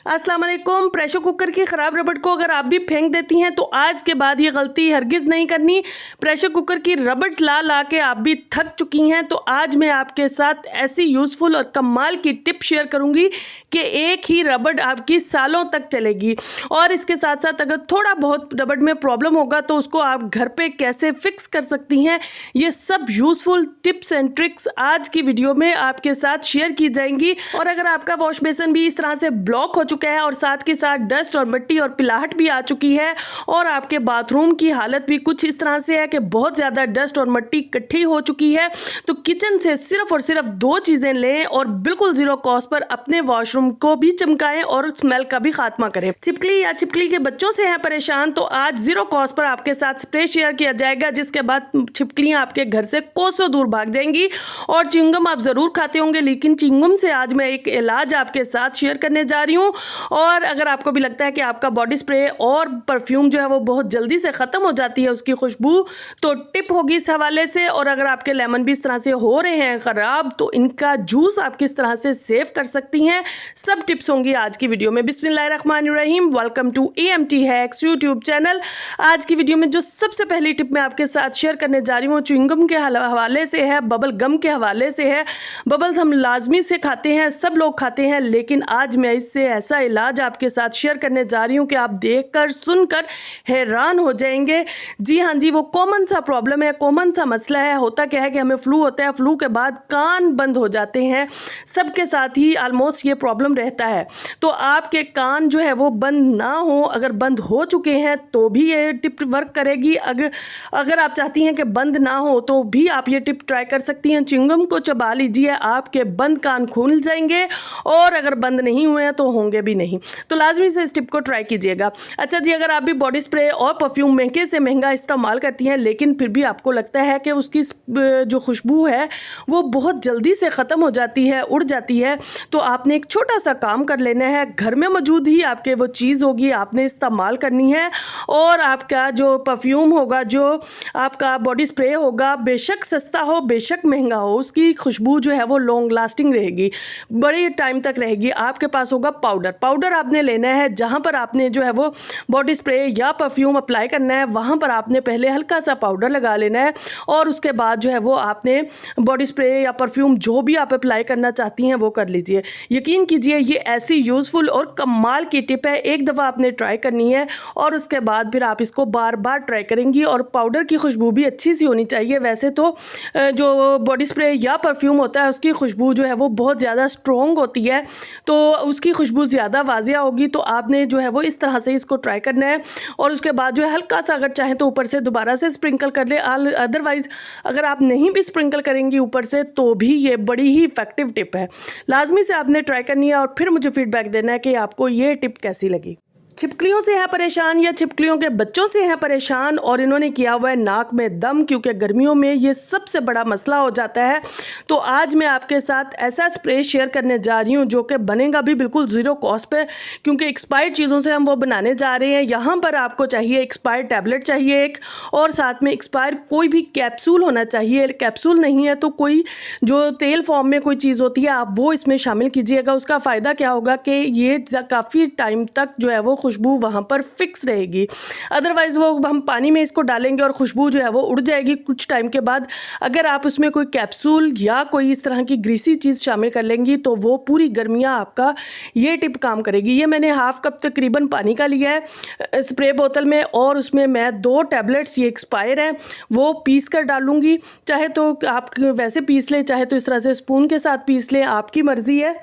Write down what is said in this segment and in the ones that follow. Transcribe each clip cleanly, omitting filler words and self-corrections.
अस्सलाम वालेकुम। Pressure cooker की ख़राब रबड़ को अगर आप भी फेंक देती हैं तो आज के बाद ये गलती हरगिज़ नहीं करनी। प्रेशर कुकर की रबड़ ला ला के आप भी थक चुकी हैं तो आज मैं आपके साथ ऐसी यूज़फुल और कमाल की टिप शेयर करूंगी कि एक ही रबड़ आपकी सालों तक चलेगी। और इसके साथ साथ अगर थोड़ा बहुत रबड़ में प्रॉब्लम होगा तो उसको आप घर पे कैसे फिक्स कर सकती हैं, ये सब यूज़फुल टिप्स एंड ट्रिक्स आज की वीडियो में आपके साथ शेयर की जाएंगी। और अगर आपका वॉश बेसिन भी इस तरह से ब्लॉक हो चुका है और साथ के साथ डस्ट और मिट्टी और पिलाहट भी आ चुकी है और आपके बाथरूम की हालत भी कुछ इस तरह से है कि बहुत ज़्यादा डस्ट और मिट्टी इकट्ठी हो चुकी है, तो किचन से सिर्फ और सिर्फ 2 चीज़ें लें और बिल्कुल ज़ीरो कॉस्ट पर अपने वॉशरूम को भी चमकाएं और स्मेल का भी खात्मा करें। छिपकली या छिपकली के बच्चों से हैं परेशान तो आज ज़ीरो कॉस्ट पर आपके साथ स्प्रे शेयर किया जाएगा, जिसके बाद छिपकलियाँ आपके घर से कोसों दूर भाग जाएंगी। और चिंगम आप ज़रूर खाते होंगे, लेकिन चिंगम से आज मैं एक इलाज आपके साथ शेयर करने जा रही हूँ। और अगर आपको भी लगता है कि आपका बॉडी स्प्रे और परफ्यूम जो है वो बहुत जल्दी से ख़त्म हो जाती है उसकी खुशबू, तो टिप होगी इस हवाले से। और अगर आपके लेमन भी इस तरह से हो रहे हैं ख़राब तो इनका जूस आप किस तरह से सेव कर सकती हैं, सब टिप्स होंगी आज की वीडियो में। बिस्मिल्लाहिर्रहमानिर्रहीम। Welcome to AMT hacks YouTube channel. आज की वीडियो में जो सबसे पहली टिप मैं आपके साथ शेयर करने जा रही हूँ च्युइंगम के हवाले से है, बबल गम के हवाले से है। बबल्स हम लाजमी से खाते हैं, सब लोग खाते हैं, लेकिन आज मैं इससे ऐसा इलाज आपके साथ शेयर करने जा रही हूँ कि आप देखकर सुनकर हैरान हो जाएंगे। जी हाँ जी, वो कॉमन सा प्रॉब्लम है, कॉमन सा मसला है। होता क्या है कि हमें फ्लू होता है, फ्लू के बाद कान बंद हो जाते हैं, सबके साथ ही ऑलमोस्ट ये प्रॉब्लम रहता है। तो आपके कान जो है वो बंद ना हो, अगर बंद हो चुके हैं तो भी ये टिप वर्क करेगी। अगर आप चाहती हैं कि बंद ना हो तो भी आप ये टिप ट्राई कर सकती हैं। च्युइंगम को चबा लीजिए, आपके बंद कान खुल जाएंगे, और अगर बंद नहीं हुए हैं तो होंगे भी नहीं। तो लाजमी से इस टिप को ट्राई कीजिएगा। अच्छा जी, अगर आप भी बॉडी स्प्रे और परफ्यूम महंगे से महंगा इस्तेमाल करती हैं लेकिन फिर भी आपको लगता है कि उसकी जो खुशबू है वो बहुत जल्दी से ख़त्म हो जाती है, उड़ जाती है, तो आपने एक छोटा सा काम कर लेना है। घर में मौजूद ही आपके वो चीज़ होगी, आपने इस्तेमाल करनी है। और आपका जो परफ्यूम होगा, जो आपका बॉडी स्प्रे होगा, बेशक सस्ता हो बेशक महंगा हो, उसकी खुशबू जो है वो लॉन्ग लास्टिंग रहेगी, बड़े टाइम तक रहेगी। आपके पास होगा पाउडर आपने लेना है। जहाँ पर आपने जो है वो बॉडी स्प्रे या परफ्यूम अप्लाई करना है वहाँ पर आपने पहले हल्का सा पाउडर लगा लेना है, और उसके बाद जो है वो आपने बॉडी स्प्रे या परफ्यूम जो भी आप अप्लाई करना चाहती हैं वो कर लीजिए। यकीन कीजिए ये ऐसी यूज़फुल और कमाल की टिप है, एक दफ़ा आपने ट्राई करनी है और उसके बाद फिर आप इसको बार बार ट्राई करेंगी। और पाउडर की खुशबू भी अच्छी सी होनी चाहिए। वैसे तो जो बॉडी स्प्रे या परफ्यूम होता है उसकी खुशबू जो है वो बहुत ज़्यादा स्ट्रॉन्ग होती है, तो उसकी खुशबू ज़्यादा वाजिया होगी। तो आपने जो है वो इस तरह से इसको ट्राई करना है, और उसके बाद जो है हल्का सा अगर चाहें तो ऊपर से दोबारा से स्प्रिंकल कर ले। अदरवाइज़ अगर आप नहीं भी स्प्रिंकल करेंगी ऊपर से तो भी ये बड़ी ही इफेक्टिव टिप है। लाजमी से आपने ट्राई करनी है और फिर मुझे फीडबैक देना है कि आपको ये टिप कैसी लगी। छिपकलियों से है परेशान या छिपकलियों के बच्चों से है परेशान और इन्होंने किया हुआ है नाक में दम, क्योंकि गर्मियों में ये सबसे बड़ा मसला हो जाता है, तो आज मैं आपके साथ ऐसा स्प्रे शेयर करने जा रही हूँ जो कि बनेगा भी बिल्कुल ज़ीरो कॉस्ट पे, क्योंकि एक्सपायर्ड चीज़ों से हम वो बनाने जा रहे हैं। यहाँ पर आपको चाहिए एक्सपायर्ड टैबलेट चाहिए एक, और साथ में एक्सपायर कोई भी कैप्सूल होना चाहिए। कैप्सूल नहीं है तो कोई जो तेल फॉर्म में कोई चीज़ होती है आप वो इसमें शामिल कीजिएगा। उसका फ़ायदा क्या होगा कि ये काफ़ी टाइम तक जो है वो खुशबू वहाँ पर फिक्स रहेगी। अदरवाइज़ वो हम पानी में इसको डालेंगे और खुशबू जो है वो उड़ जाएगी कुछ टाइम के बाद। अगर आप उसमें कोई कैप्सूल या कोई इस तरह की ग्रीसी चीज़ शामिल कर लेंगी तो वो पूरी गर्मियाँ आपका ये टिप काम करेगी। ये मैंने हाफ कप तकरीबन पानी का लिया है स्प्रे बोतल में, और उसमें मैं 2 टैबलेट्स, ये एक्सपायर हैं, वो पीस कर डालूंगी। चाहे तो आप वैसे पीस लें, चाहे तो इस तरह से स्पून के साथ पीस लें, आपकी मर्ज़ी है।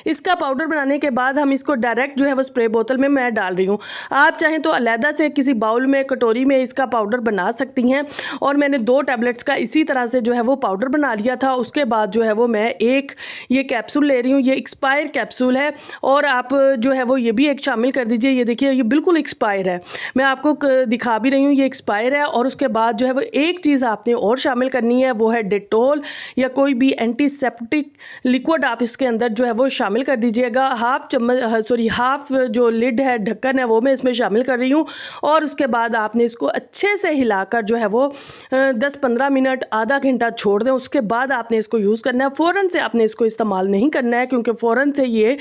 इसका पाउडर बनाने के बाद हम इसको डायरेक्ट जो है वो स्प्रे बोतल में मैं डाल रही हूँ। आप चाहें तो अलहदा से किसी बाउल में, कटोरी में इसका पाउडर बना सकती हैं। और मैंने 2 टैबलेट्स का इसी तरह से जो है वो पाउडर बना लिया था। उसके बाद जो है वो मैं एक ये कैप्सूल ले रही हूँ, ये एक्सपायर कैप्सूल है, और आप जो है वो ये भी एक शामिल कर दीजिए। ये देखिए ये बिल्कुल एक्सपायर है, मैं आपको दिखा भी रही हूँ, ये एक्सपायर है। और उसके बाद जो है वो एक चीज़ आपने और शामिल करनी है, वो है डेटॉल या कोई भी एंटीसेप्टिक लिक्विड आप इसके अंदर जो है वो शामिल कर दीजिएगा। हाफ जो लिड है, ढक्कन है, वो मैं इसमें शामिल कर रही हूँ। और उसके बाद आपने इसको अच्छे से हिलाकर जो है वो 10-15 मिनट, आधा घंटा छोड़ दें। उसके बाद आपने इसको यूज़ करना है। फ़ौरन से आपने इसको इस्तेमाल नहीं करना है, क्योंकि फ़ौरन से ये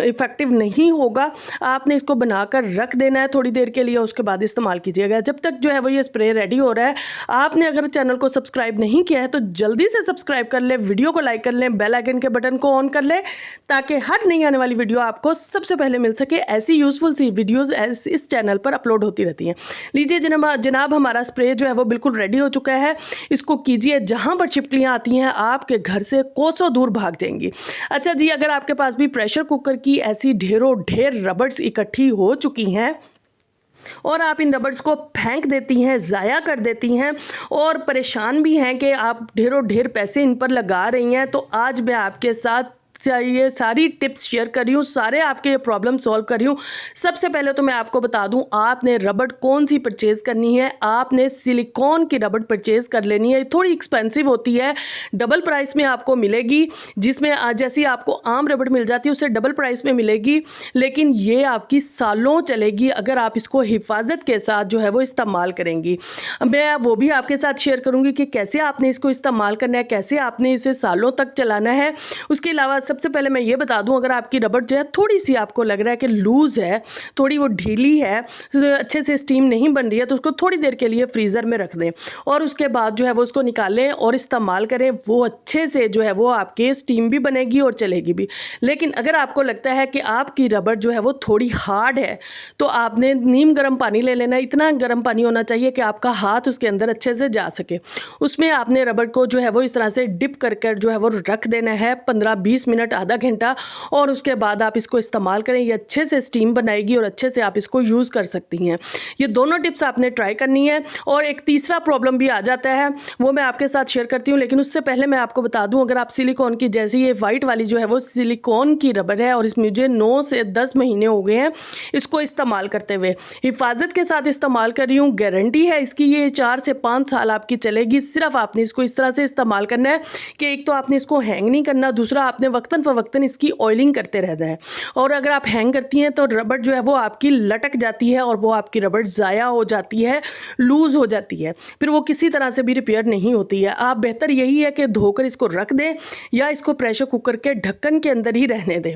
इफ़ेक्टिव नहीं होगा। आपने इसको बनाकर रख देना है थोड़ी देर के लिए, उसके बाद इस्तेमाल कीजिएगा। जब तक जो है वो ये स्प्रे रेडी हो रहा है, आपने अगर चैनल को सब्सक्राइब नहीं किया है तो जल्दी से सब्सक्राइब कर लें, वीडियो को लाइक कर लें, बेल आइकन के बटन को ऑन कर लें, ताकि हर नई आने वाली वीडियो आपको सबसे पहले मिल सके। ऐसी यूज़फुल सी वीडियोस इस चैनल पर अपलोड होती रहती हैं। लीजिए जनाब, हमारा स्प्रे जो है वो बिल्कुल रेडी हो चुका है। इसको कीजिए, जहाँ पर छिपकलियाँ आती हैं आपके घर से कोसों दूर भाग जाएंगी। अच्छा जी, अगर आपके पास भी प्रेशर कुकर की ऐसी ढेर रबड़्स इकट्ठी हो चुकी हैं और आप इन रबड़्स को फेंक देती हैं, ज़ाया कर देती हैं और परेशान भी हैं कि आप ढेर पैसे इन पर लगा रही हैं, तो आज मैं आपके साथ ये सारी टिप्स शेयर कर रही हूँ, सारे आपके ये प्रॉब्लम सॉल्व कर रही हूँ। सबसे पहले तो मैं आपको बता दूँ, आपने रबड़ कौन सी परचेज़ करनी है। आपने सिलिकॉन की रबड़ परचेज़ कर लेनी है। थोड़ी एक्सपेंसिव होती है, डबल प्राइस में आपको मिलेगी, जिसमें जैसी आपको आम रबड़ मिल जाती है उससे डबल प्राइस में मिलेगी, लेकिन ये आपकी सालों चलेगी अगर आप इसको हिफाजत के साथ जो है वो इस्तेमाल करेंगी। मैं वो भी आपके साथ शेयर करूँगी कि कैसे आपने इसको इस्तेमाल करना है, कैसे आपने इसे सालों तक चलाना है। उसके अलावा सबसे पहले मैं ये बता दूं, अगर आपकी रबड़ जो है थोड़ी सी आपको लग रहा है कि लूज़ है, थोड़ी वो ढीली है, अच्छे से स्टीम नहीं बन रही है, तो उसको थोड़ी देर के लिए फ्रीज़र में रख दें और उसके बाद जो है वो उसको निकालें और इस्तेमाल करें। वो अच्छे से जो है वो आपके स्टीम भी बनेगी और चलेगी भी। लेकिन अगर आपको लगता है कि आपकी रबड़ जो है वो थोड़ी हार्ड है, तो आपने नीम गर्म पानी ले लेना। इतना गर्म पानी होना चाहिए कि आपका हाथ उसके अंदर अच्छे से जा सके। उसमें आपने रबड़ को जो है वो इस तरह से डिप कर कर जो है वो रख देना है 15-20 मिनट, आधा घंटा, और उसके बाद आप इसको इस्तेमाल करें। ये अच्छे से स्टीम बनाएगी और अच्छे से आप इसको यूज़ कर सकती हैं। ये दोनों टिप्स आपने ट्राई करनी है। और एक तीसरा प्रॉब्लम भी आ जाता है, वो मैं आपके साथ शेयर करती हूँ, लेकिन उससे पहले मैं आपको बता दूँ, अगर आप सिलिकॉन की, जैसे ये वाइट वाली जो है वो सिलिकॉन की रबड़ है और इसमें मुझे 9 से 10 महीने हो गए हैं इसको इस्तेमाल करते हुए, हिफाजत के साथ इस्तेमाल कर रही हूँ। गारंटी है इसकी, ये 4 से 5 साल आपकी चलेगी। सिर्फ आपने इसको इस तरह से इस्तेमाल करना है कि एक तो आपने इसको हैंग नहीं करना, दूसरा आपने वक्तन फ़वक्तन इसकी ऑयलिंग करते रहना है। और अगर आप हैंग करती हैं तो रबड़ जो है वो आपकी लटक जाती है और वो आपकी रबड़ ज़ाया हो जाती है, लूज़ हो जाती है, फिर वो किसी तरह से भी रिपेयर नहीं होती है। आप बेहतर यही है कि धोकर इसको रख दें या इसको प्रेशर कुकर के ढक्कन के अंदर ही रहने दें।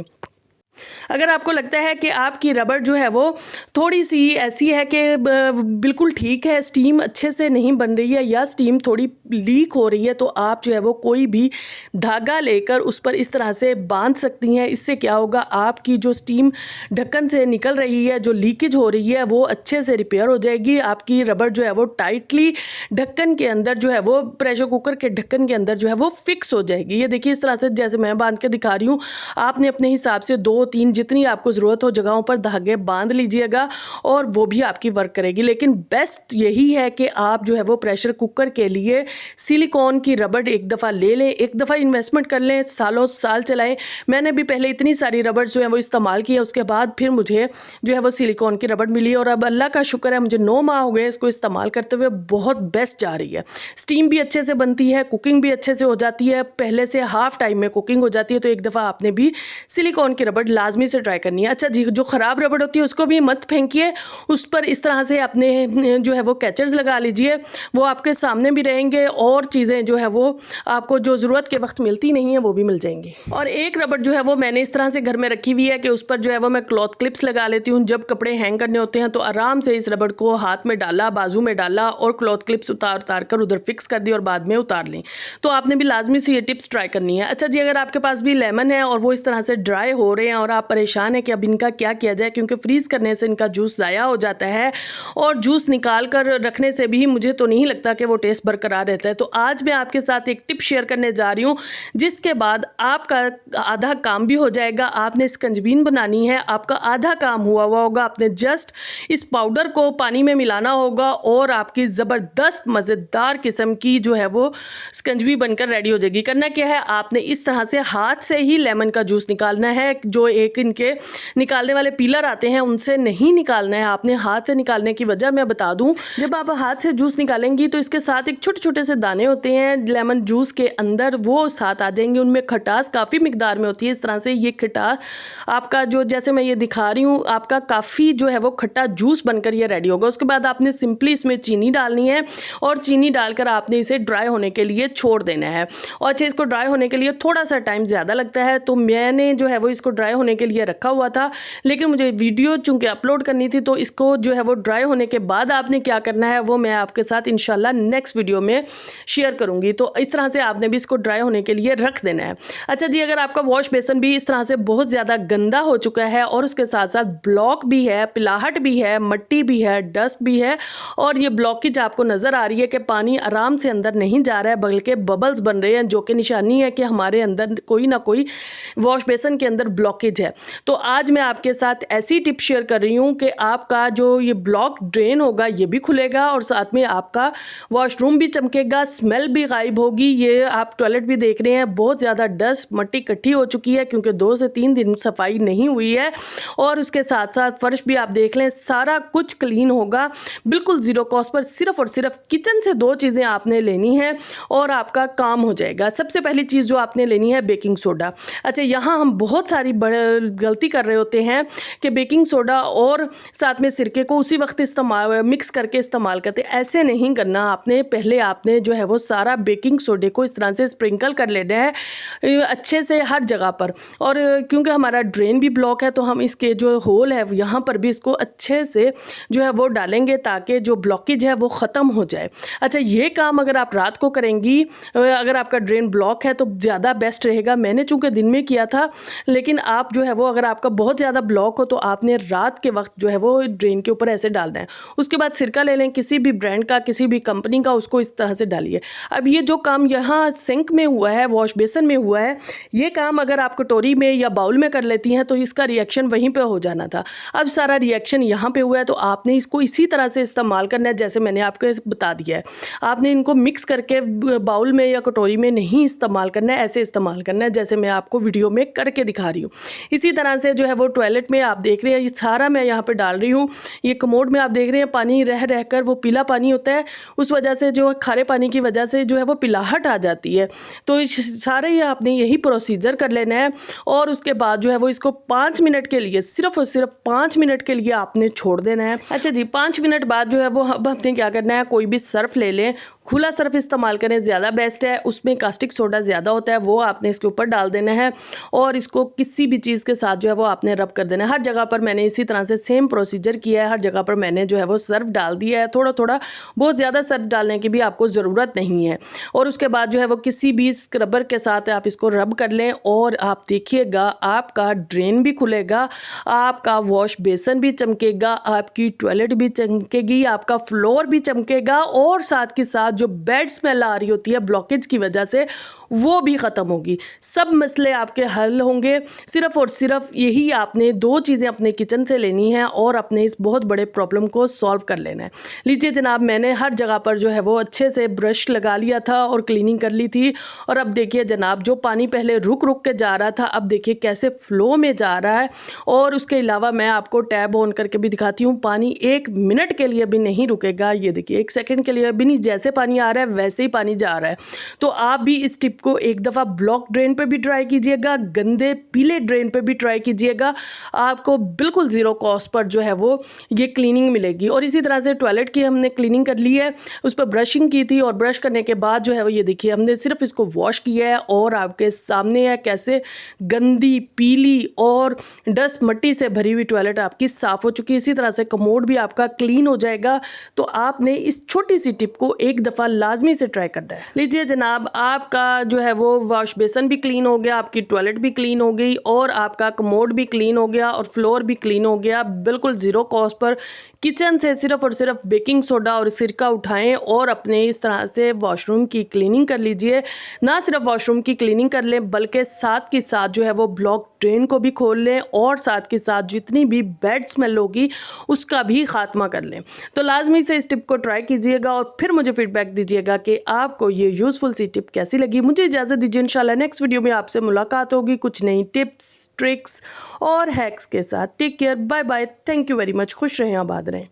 अगर आपको लगता है कि आपकी रबड़ जो है वो थोड़ी सी ऐसी है कि बिल्कुल ठीक है, स्टीम अच्छे से नहीं बन रही है या स्टीम थोड़ी लीक हो रही है, तो आप जो है वो कोई भी धागा लेकर उस पर इस तरह से बांध सकती हैं। इससे क्या होगा, आपकी जो स्टीम ढक्कन से निकल रही है, जो लीकेज हो रही है, वो अच्छे से रिपेयर हो जाएगी। आपकी रबड़ जो है वो टाइटली ढक्कन के अंदर जो है वो प्रेशर कुकर के ढक्कन के अंदर जो है वो फिक्स हो जाएगी। ये देखिए, इस तरह से जैसे मैं बांध के दिखा रही हूँ, आपने अपने हिसाब से 2-3 जितनी आपको ज़रूरत हो जगहों पर धागे बांध लीजिएगा और वो भी आपकी वर्क करेगी। लेकिन बेस्ट यही है कि आप जो है वो प्रेशर कुकर के लिए सिलिकॉन की रबड़ एक दफ़ा ले लें, एक दफ़ा इन्वेस्टमेंट कर लें, सालों साल चलाएं। मैंने भी पहले इतनी सारी रबड़ जो है वो इस्तेमाल की है, उसके बाद फिर मुझे जो है वो सिलिकॉन की रबड़ मिली और अब अल्लाह का शुक्र है मुझे 9 माह हो गए इसको इस्तेमाल करते हुए, बहुत बेस्ट जा रही है। स्टीम भी अच्छे से बनती है, कुकिंग भी अच्छे से हो जाती है, पहले से हाफ टाइम में कुकिंग हो जाती है। तो एक दफ़ा आपने भी सिलिकॉन की रबड़ लाजमी से ट्राई करनी है। अच्छा जी, जो ख़राब रबड़ होती है उसको भी मत फेंकिए, उस पर इस तरह से अपने जो है वो कैचर्स लगा लीजिए, वो आपके सामने भी रहेंगे और चीज़ें जो है वो आपको जो ज़रूरत के वक्त मिलती नहीं है वो भी मिल जाएंगी। और एक रबड़ जो है वो मैंने इस तरह से घर में रखी हुई है कि उस पर जो है वो मैं क्लॉथ क्लिप्स लगा लेती हूँ। जब कपड़े हैंग करने होते हैं तो आराम से इस रबड़ को हाथ में डाला, बाजू में डाला और क्लॉथ क्लिप्स उतार कर उधर फिक्स कर दी और बाद में उतार लें। तो आपने भी लाजमी से ये टिप्स ट्राई करनी है। अच्छा जी, अगर आपके पास भी लेमन है और वो इस तरह से ड्राई हो रहे हैं और आप परेशान हैं कि अब इनका क्या किया जाए, क्योंकि फ्रीज़ करने से इनका जूस ज़ाया हो जाता है और जूस निकाल कर रखने से भी मुझे तो नहीं लगता कि वो टेस्ट बरकरार रहता है। तो आज मैं आपके साथ एक टिप शेयर करने जा रही हूँ, जिसके बाद आपका आधा काम भी हो जाएगा। आपने स्कंजबीन बनानी है, आपका आधा काम हुआ होगा। आपने जस्ट इस पाउडर को पानी में मिलाना होगा और आपकी ज़बरदस्त मज़ेदार किस्म की जो है वो स्कंजबी बनकर रेडी हो जाएगी। करना क्या है, आपने इस तरह से हाथ से ही लेमन का जूस निकालना है। जो एक इनके निकालने वाले पीलर आते हैं उनसे नहीं नहीं निकालना है, आपने हाथ से निकालने की वजह मैं बता दूं, जब आप हाथ से जूस निकालेंगी तो इसके साथ एक छोटे छोटे से दाने होते हैं लेमन जूस के अंदर, वो साथ आ जाएंगे। उनमें खटास काफ़ी मिकदार में होती है। इस तरह से ये खटास आपका जो जैसे मैं ये दिखा रही हूँ, आपका काफ़ी जो है वो खट्टा जूस बनकर ये रेडी होगा। उसके बाद आपने सिंपली इसमें चीनी डालनी है और चीनी डालकर आपने इसे ड्राई होने के लिए छोड़ देना है। और अच्छा, इसको ड्राई होने के लिए थोड़ा सा टाइम ज़्यादा लगता है, तो मैंने जो है वो इसको ड्राई होने के लिए रखा हुआ था, लेकिन मुझे वीडियो चूँकि अपलोड करनी थी तो इसको जो है वो ड्राई होने के बाद आपने क्या करना है वो मैं आपके साथ इंशाल्लाह नेक्स्ट वीडियो में शेयर करूँगी। तो इस तरह से आपने भी इसको ड्राई होने के लिए रख देना है। अच्छा जी, अगर आपका वॉश बेसन भी इस तरह से बहुत ज़्यादा गंदा हो चुका है और उसके साथ साथ ब्लॉक भी है, पिलाहट भी है, मट्टी भी है, डस्ट भी है और ये ब्लॉकेज आपको नज़र आ रही है कि पानी आराम से अंदर नहीं जा रहा है बल्कि बबल्स बन रहे हैं, जो कि निशानी है कि हमारे अंदर कोई ना कोई वॉश बेसन के अंदर ब्लॉकेज है, तो आज मैं आपके साथ ऐसी टिप शेयर कर रही हूँ कि आपका जो ये ब्लॉक ड्रेन होगा ये भी खुलेगा और साथ में आपका वॉशरूम भी चमकेगा, स्मेल भी गायब होगी। ये आप टॉयलेट भी देख रहे हैं, बहुत ज़्यादा डस्ट मट्टी इकट्ठी हो चुकी है क्योंकि 2 से 3 दिन सफाई नहीं हुई है। और उसके साथ साथ फर्श भी आप देख लें, सारा कुछ क्लीन होगा बिल्कुल ज़ीरो कॉस्ट पर। सिर्फ और सिर्फ किचन से 2 चीज़ें आपने लेनी है और आपका काम हो जाएगा। सबसे पहली चीज़ जो आपने लेनी है बेकिंग सोडा। अच्छा, यहाँ हम बहुत सारी गलती कर रहे होते हैं कि बेकिंग सोडा और साथ में सिरके को उसी वक्त मिक्स करके इस्तेमाल करते हैं। ऐसे नहीं करना आपने, पहले आपने जो है वो सारा बेकिंग सोडे को इस तरह से स्प्रिंकल कर लेना है अच्छे से हर जगह पर। और क्योंकि हमारा ड्रेन भी ब्लॉक है तो हम इसके जो होल है यहाँ पर भी इसको अच्छे से जो है वो डालेंगे ताकि जो ब्लॉकेज है वो ख़त्म हो जाए। अच्छा, ये काम अगर आप रात को करेंगी, अगर आपका ड्रेन ब्लॉक है तो ज़्यादा बेस्ट रहेगा। मैंने चूँकि दिन में किया था, लेकिन आप जो है वो अगर आपका बहुत ज़्यादा ब्लॉक हो तो आपने रात के वक्त जो है वो ड्रेन के ऊपर ऐसे डालना है। उसके बाद सिरका ले लें किसी भी ब्रांड का, किसी भी कंपनी का, उसको इस तरह से डालिए। अब ये जो काम यहाँ सिंक में हुआ है, वॉश बेसन में हुआ है, ये काम अगर आप कटोरी में या बाउल में कर लेती हैं तो इसका रिएक्शन वहीं पे हो जाना था। अब सारा रिएक्शन यहाँ पे हुआ है तो आपने इसको इसी तरह से इस्तेमाल करना है जैसे मैंने आपको बता दिया है। आपने इनको मिक्स करके बाउल में या कटोरी में नहीं इस्तेमाल करना है, ऐसे इस्तेमाल करना है जैसे मैं आपको वीडियो में करके दिखा रही हूँ। इसी तरह से जो है वो टॉयलेट में आप देख रहे हैं, ये सारा मैं यहाँ पे डाल रही हूँ। ये कमोड में आप देख रहे हैं पानी रह रहकर वो पीला पानी होता है, उस वजह से जो खारे पानी की वजह से जो है वो पिलाहट आ जाती है। तो सारे ये आपने यही प्रोसीजर कर लेना है और उसके बाद जो है वो इसको 5 मिनट के लिए, सिर्फ और सिर्फ 5 मिनट के लिए आपने छोड़ देना है। अच्छा जी, 5 मिनट बाद जो है वो अब आपने क्या करना है, कोई भी सर्फ ले लें, खुला सर्फ इस्तेमाल करें, ज़्यादा बेस्ट है। उसमें कास्टिक सोडा ज़्यादा होता है, वो आपने इसके ऊपर डाल देना है और इसको किसी भी चीज़ के साथ जो है वो आपने रब कर देना है। हर जगह पर मैंने इसी तरह से सेम प्रोसीजर किया है, हर जगह पर मैंने जो है वो सर्फ डाल दिया है। थोड़ा थोड़ा, बहुत ज़्यादा सर्फ डालने की भी आपको ज़रूरत नहीं है। और उसके बाद जो है वो किसी भी स्क्रबर के साथ आप इसको रब कर लें और आप देखिएगा आपका ड्रेन भी खुलेगा, आपका वॉश बेसन भी चमकेगा, आपकी टॉयलेट भी चमकेगी, आपका फ्लोर भी चमकेगा और साथ के साथ जो बेड स्मेल आ रही होती है ब्लॉकेज की वजह से वो भी ख़त्म होगी। सब मसले आपके हल होंगे। सिर्फ और सिर्फ यही आपने 2 चीज़ें अपने किचन से लेनी है और अपने इस बहुत बड़े प्रॉब्लम को सॉल्व कर लेना है। लीजिए जनाब, मैंने हर जगह पर जो है वो अच्छे से ब्रश लगा लिया था और क्लीनिंग कर ली थी। और अब देखिए जनाब, जो पानी पहले रुक रुक के जा रहा था अब देखिए कैसे फ्लो में जा रहा है। और उसके अलावा मैं आपको टैब ऑन करके भी दिखाती हूँ, पानी 1 मिनट के लिए भी नहीं रुकेगा। ये देखिए 1 सेकंड के लिए भी नहीं, जैसे पानी आ रहा है वैसे ही पानी जा रहा है। तो आप भी इस टिप को एक दफ़ा ब्लॉक ड्रेन पे भी ट्राई कीजिएगा, गंदे पीले ड्रेन पे भी ट्राई कीजिएगा, आपको बिल्कुल ज़ीरो कॉस्ट पर जो है वो ये क्लीनिंग मिलेगी। और इसी तरह से टॉयलेट की हमने क्लीनिंग कर ली है, उस पर ब्रशिंग की थी और ब्रश करने के बाद जो है वो ये देखिए हमने सिर्फ इसको वॉश किया है और आपके सामने है कैसे गंदी पीली और डस्ट मट्टी से भरी हुई टॉयलेट आपकी साफ़ हो चुकी है। इसी तरह से कमोड भी आपका क्लीन हो जाएगा। तो आपने इस छोटी सी टिप को एक दफ़ा लाजमी से ट्राई करना है। लीजिए जनाब, आपका जो है वो वॉश बेसन भी क्लीन हो गया, आपकी टॉयलेट भी क्लीन हो गई और आपका कमोड भी क्लीन हो गया और फ्लोर भी क्लीन हो गया बिल्कुल ज़ीरो कॉस्ट पर। किचन से सिर्फ और सिर्फ बेकिंग सोडा और सिरका उठाएं और अपने इस तरह से वॉशरूम की क्लीनिंग कर लीजिए। ना सिर्फ वॉशरूम की क्लीनिंग कर लें बल्कि साथ के साथ जो है वो ब्लॉक ड्रेन को भी खोल लें और साथ के साथ जितनी भी बैड स्मेल होगी उसका भी खात्मा कर लें। तो लाजमी से इस टिप को ट्राई कीजिएगा और फिर मुझे फीडबैक दीजिएगा कि आपको ये यूज़फुल सी टिप कैसी लगी। मुझे इजाज़त दीजिए, इंशाल्लाह नेक्स्ट वीडियो में आपसे मुलाकात होगी कुछ नई टिप्स ट्रिक्स और हैक्स के साथ। Take care, bye bye, thank you very much, खुश रहें, आबाद रहें।